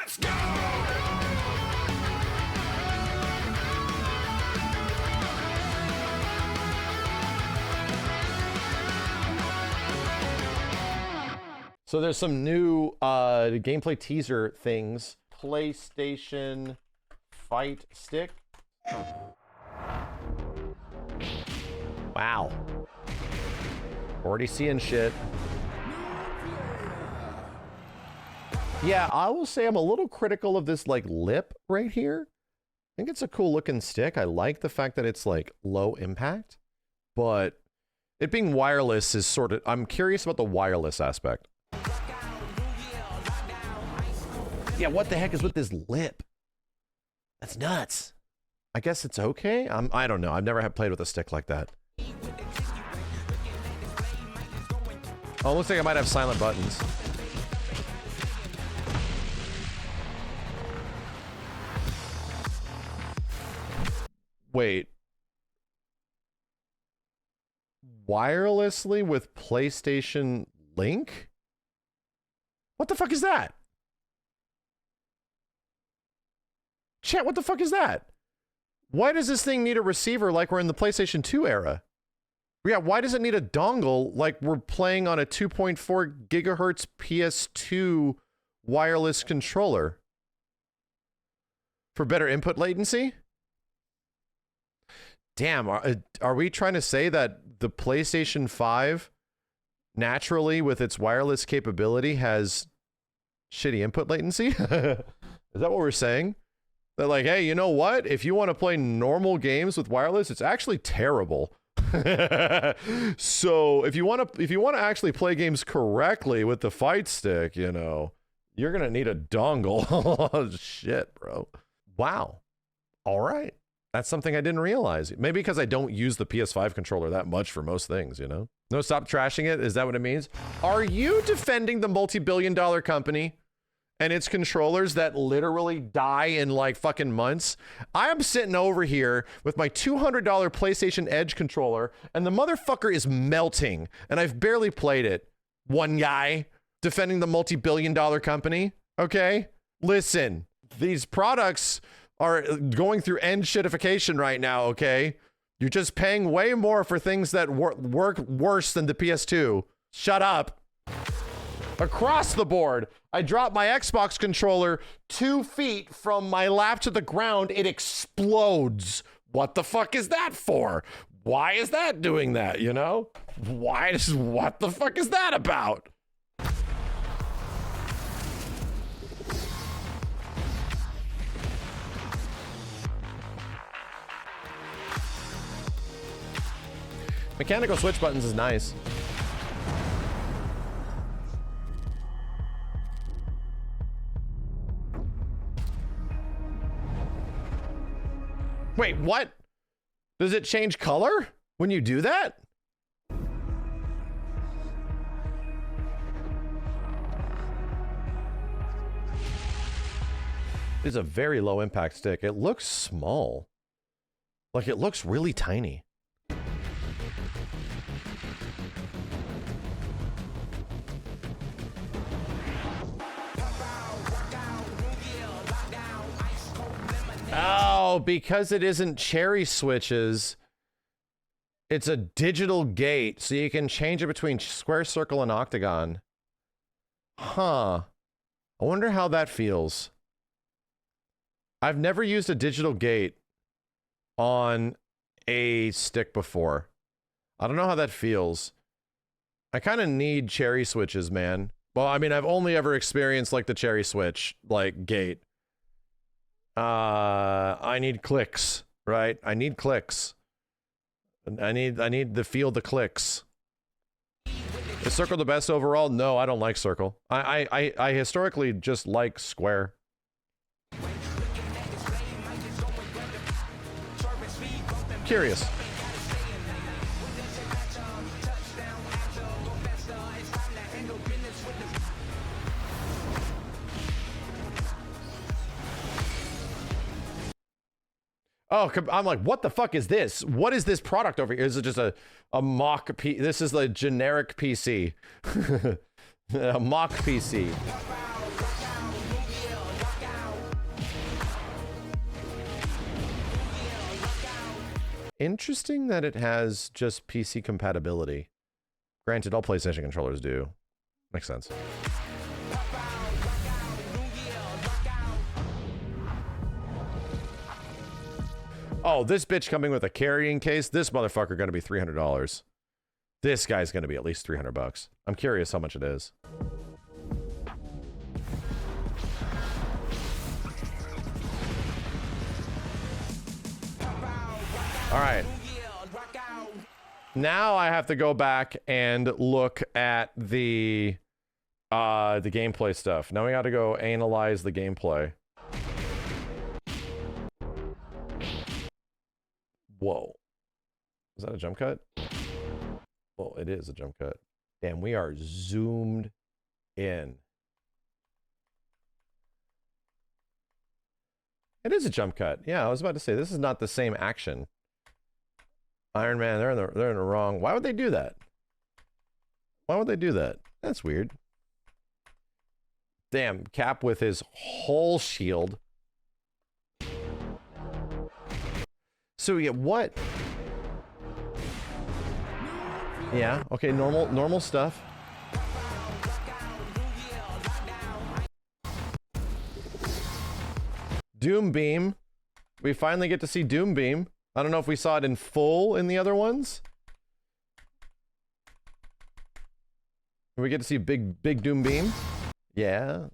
Let's go! So there's some new gameplay teaser things. PlayStation Fight Stick. Wow. Already seeing shit. Yeah, I will say I'm a little critical of this like lip right here. I think it's a cool looking stick. I like the fact that it's like low impact, but it being wireless is sort of, I'm curious about the wireless aspect. Yeah, what the heck is with this lip? That's nuts. I guess it's okay. I don't know. I've never played with a stick like that. Oh, looks like I might have silent buttons. Wait. Wirelessly with PlayStation Link? What the fuck is that? Chat, what the fuck is that? Why does this thing need a receiver like we're in the PlayStation 2 era? Yeah, why does it need a dongle like we're playing on a 2.4 gigahertz PS2 wireless controller? For better input latency? Damn, are we trying to say that the PlayStation 5 naturally with its wireless capability has shitty input latency? Is that what we're saying? They're like, hey, you know what? If you want to play normal games with wireless, it's actually terrible. So if you want to actually play games correctly with the fight stick, you know, you're gonna need a dongle. Shit, bro. Wow. All right. That's something I didn't realize. Maybe because I don't use the PS5 controller that much for most things, you know? No, stop trashing it. Is that what it means? Are you defending the multi-billion-dollar company and its controllers that literally die in like fucking months? I am sitting over here with my $200 PlayStation Edge controller and the motherfucker is melting and I've barely played it. One guy defending the multi-billion-dollar company. Okay? Listen, these products are going through end shitification right now, okay? You're just paying way more for things that work worse than the PS2. Shut up. Across the board, I dropped my Xbox controller 2 feet from my lap to the ground. It explodes. What the fuck is that for? Why is that doing that, you know? What the fuck is that about? Mechanical switch buttons is nice. Wait, what? Does it change color when you do that? It's a very low impact stick. It looks small. Like it looks really tiny. Oh, because it isn't cherry switches, it's a digital gate, so you can change it between square, circle, and octagon. Huh. I wonder how that feels. I've never used a digital gate on a stick before. I don't know how that feels. I kind of need cherry switches, man. Well, I mean, I've only ever experienced like the cherry switch, like gate. I need clicks, right? I need clicks. I need the feel the clicks. Is circle the best overall? No, I don't like circle. I historically just like square. Curious. Oh, I'm like, what the fuck is this? What is this product over here? Is it just a mock PC? This is the generic PC. A mock PC. Interesting that it has just PC compatibility. Granted, all PlayStation controllers do. Makes sense. Oh, this bitch coming with a carrying case. This motherfucker gonna be $300. This guy's gonna be at least 300 bucks. I'm curious how much it is. All right. Now I have to go back and look at the gameplay stuff. Now we got to go analyze the gameplay. Whoa. Is that a jump cut? Well, it is a jump cut. Damn, we are zoomed in. It is a jump cut. Yeah, I was about to say, this is not the same action. Iron Man, they're in the wrong. Why would they do that? Why would they do that? That's weird. Damn, Cap with his whole shield. So yeah, what? Yeah, okay, normal stuff. Doom Beam. We finally get to see Doom Beam. I don't know if we saw it in full in the other ones. We get to see big Doom Beam. Yeah.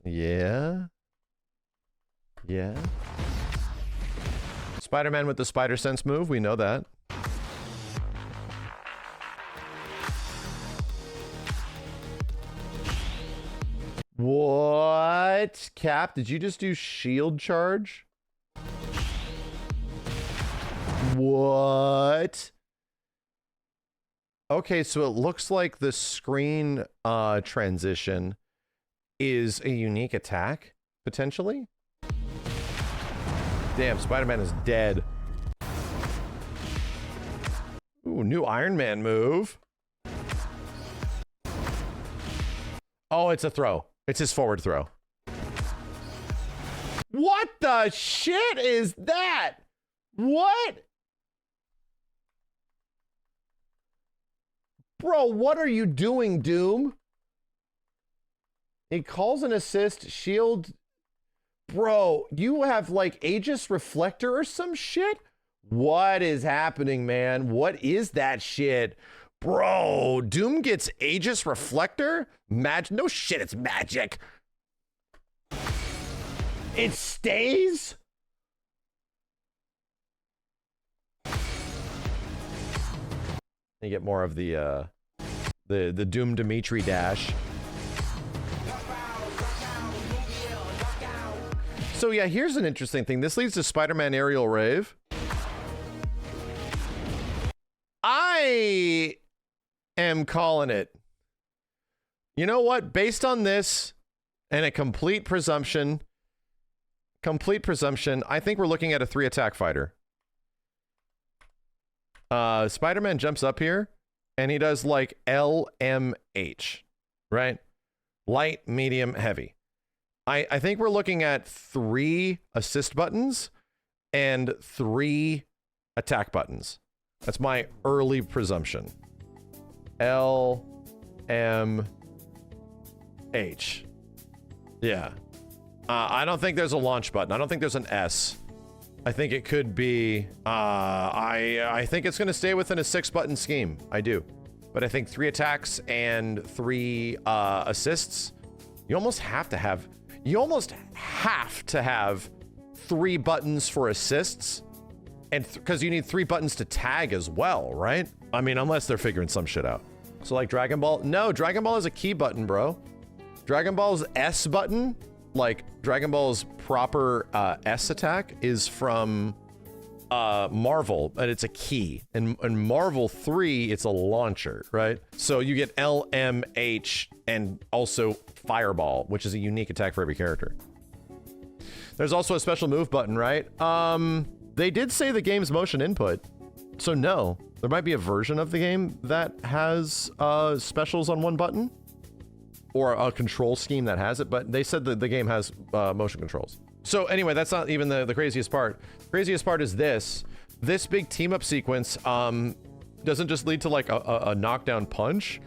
Spider-Man with the Spider Sense move, we know that. What? Cap, did you just do shield charge? What? Okay, so it looks like the screen transition is a unique attack, potentially? Damn, Spider-Man is dead. Ooh, new Iron Man move. Oh, it's a throw. It's his forward throw. What the shit is that? What? Bro, what are you doing, Doom? He calls an assist, shield. Bro, you have like Aegis Reflector or some shit? What is happening, man? What is that shit? Bro, Doom gets Aegis Reflector? No shit, it's magic. It stays? You get more of the Doom Dimitri dash. So yeah, here's an interesting thing. This leads to Spider-Man Aerial Rave. I am calling it. You know what? Based on this and a complete presumption, I think we're looking at a 3-attack fighter. Spider-Man jumps up here and he does like LMH, right? Light, medium, heavy. I think we're looking at 3 assist buttons and 3 attack buttons. That's my early presumption. L, M, H. Yeah. I don't think there's a launch button. I don't think there's an S. I think it could be, I think it's going to stay within a 6-button scheme. I do. But I think 3 attacks and 3 assists. You almost have to have 3 buttons for assists. And because you need 3 buttons to tag as well, right? I mean, unless they're figuring some shit out. So like Dragon Ball, no, Dragon Ball is a key button, bro. Dragon Ball's S button, like Dragon Ball's proper S attack is from Marvel, and it's a key. And Marvel 3, it's a launcher, right? So you get L, M, H, and also Fireball, which is a unique attack for every character. There's also a special move button, right? They did say the game's motion input. So no, there might be a version of the game that has specials on 1 button. Or a control scheme that has it, but they said that the game has motion controls. So anyway, that's not even the craziest part. The craziest part is this. this big team up sequence doesn't just lead to like a knockdown punch.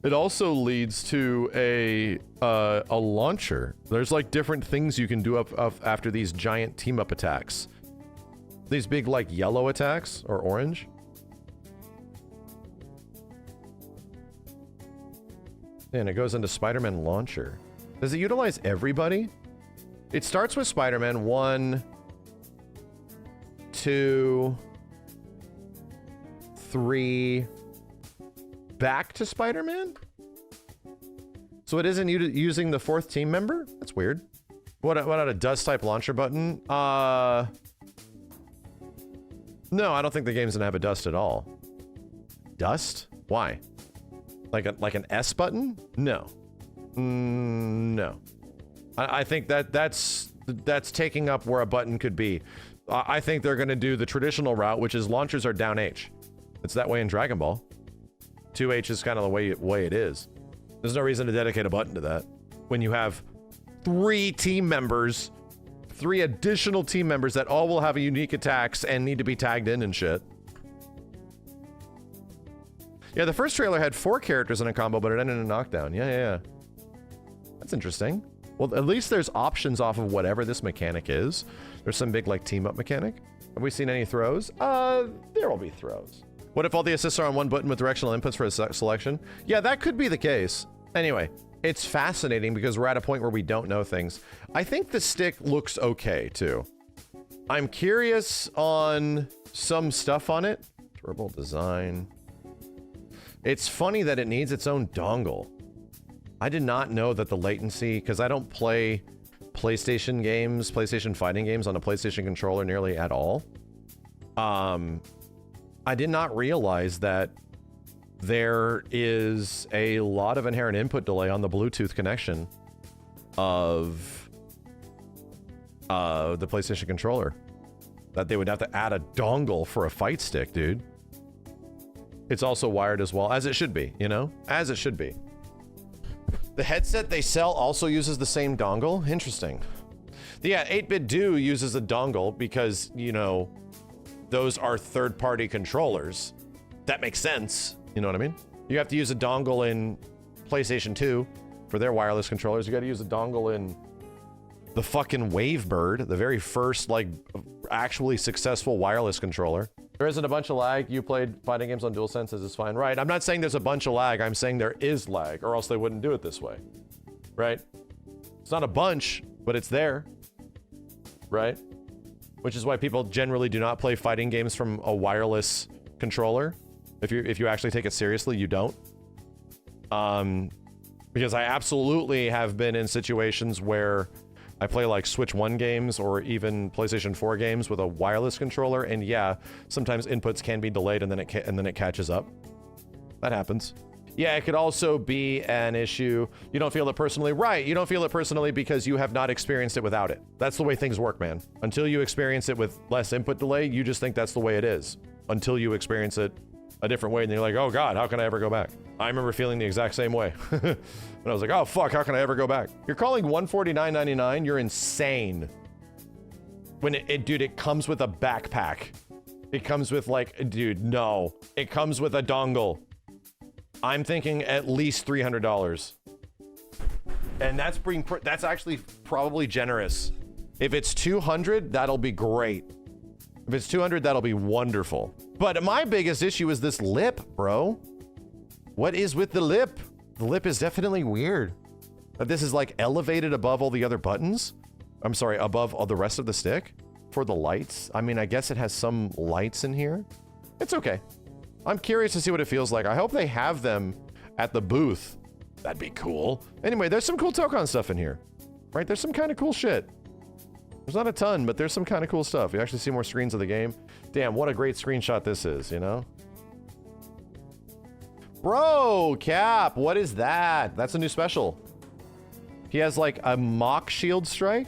It also leads to a launcher. There's like different things you can do up after these giant team up attacks. These big like yellow attacks or orange. And it goes into Spider-Man launcher. Does it utilize everybody? It starts with Spider-Man 1, 2, 3, back to Spider-Man? So it isn't using the 4th team member? That's weird. What about a dust type launcher button? No, I don't think the game's gonna have a dust at all. Dust? Why? Like an S button? No. No. I think that's taking up where a button could be. I think they're gonna do the traditional route, which is launchers are down H. It's that way in Dragon Ball. 2H is kind of the way it is. There's no reason to dedicate a button to that. When you have 3 team members, 3 additional team members that all will have unique attacks and need to be tagged in and shit. Yeah, the first trailer had 4 characters in a combo, but it ended in a knockdown. Yeah. That's interesting. Well, at least there's options off of whatever this mechanic is. There's some big, like, team-up mechanic. Have we seen any throws? There will be throws. What if all the assists are on one button with directional inputs for a selection? Yeah, that could be the case. Anyway, it's fascinating because we're at a point where we don't know things. I think the stick looks okay, too. I'm curious on some stuff on it. Durable design. It's funny that it needs its own dongle. I did not know that the latency, because I don't play PlayStation games, PlayStation fighting games on a PlayStation controller nearly at all. I did not realize that there is a lot of inherent input delay on the Bluetooth connection of the PlayStation controller. That they would have to add a dongle for a fight stick, dude. It's also wired as well, as it should be, you know? As it should be. The headset they sell also uses the same dongle? Interesting. Yeah, 8-Bit Do uses a dongle because, you know, those are third-party controllers. That makes sense. You know what I mean? You have to use a dongle in PlayStation 2 for their wireless controllers. You got to use a dongle in the fucking Wavebird, the very first, like, actually successful wireless controller. There isn't a bunch of lag. You played fighting games on DualSense, it's fine. Right, I'm not saying there's a bunch of lag. I'm saying there is lag, or else they wouldn't do it this way. Right? It's not a bunch, but it's there. Right? Which is why people generally do not play fighting games from a wireless controller. If you actually take it seriously, you don't. Because I absolutely have been in situations where I play like Switch 1 games or even PlayStation 4 games with a wireless controller, and yeah, sometimes inputs can be delayed and then it catches up. That happens. Yeah, it could also be an issue. You don't feel it personally. Right, you don't feel it personally because you have not experienced it without it. That's the way things work, man. Until you experience it with less input delay, you just think that's the way it is. Until you experience it a different way, and you're like, oh God, how can I ever go back? I remember feeling the exact same way. And I was like, oh fuck, how can I ever go back? You're calling $149.99? You're insane. When dude, it comes with a backpack. It comes with like, dude, no. It comes with a dongle. I'm thinking at least $300. And that's actually probably generous. If it's 200, that'll be great. If it's 200, that'll be wonderful. But my biggest issue is this lip, bro. What is with the lip? The lip is definitely weird. That this is like elevated above all the other buttons. I'm sorry, above all the rest of the stick for the lights. I mean, I guess it has some lights in here. It's okay. I'm curious to see what it feels like. I hope they have them at the booth. That'd be cool. Anyway, there's some cool Tokon stuff in here, right? There's some kind of cool shit. There's not a ton, but there's some kind of cool stuff. You actually see more screens of the game. Damn, what a great screenshot this is, you know? Bro, Cap, what is that? That's a new special. He has like a mock shield strike.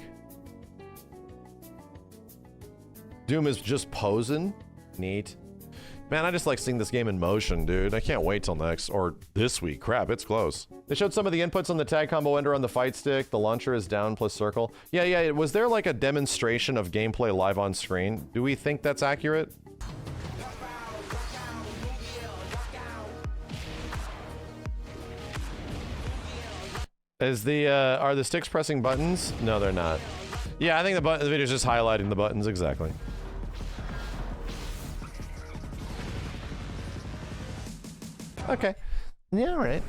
Doom is just posing. Neat. Man, I just like seeing this game in motion, dude. I can't wait till next, or this week. Crap, it's close. They showed some of the inputs on the tag combo ender on the fight stick. The launcher is down plus circle. Yeah, was there like a demonstration of gameplay live on screen? Do we think that's accurate? Is the are the sticks pressing buttons? No, they're not. Yeah, I think the video's just highlighting the buttons exactly. Okay. Yeah, all right.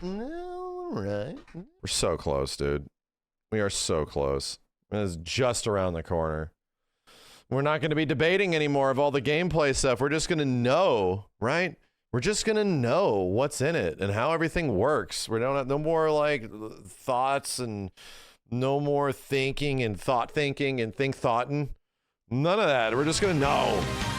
All right. We're so close, dude. We are so close. It's just around the corner. We're not going to be debating anymore of all the gameplay stuff. We're just going to know, right? We're just going to know what's in it and how everything works. We don't have no more like thoughts and no more thinking and thought-thinking and think-thoughting. None of that. We're just going to know.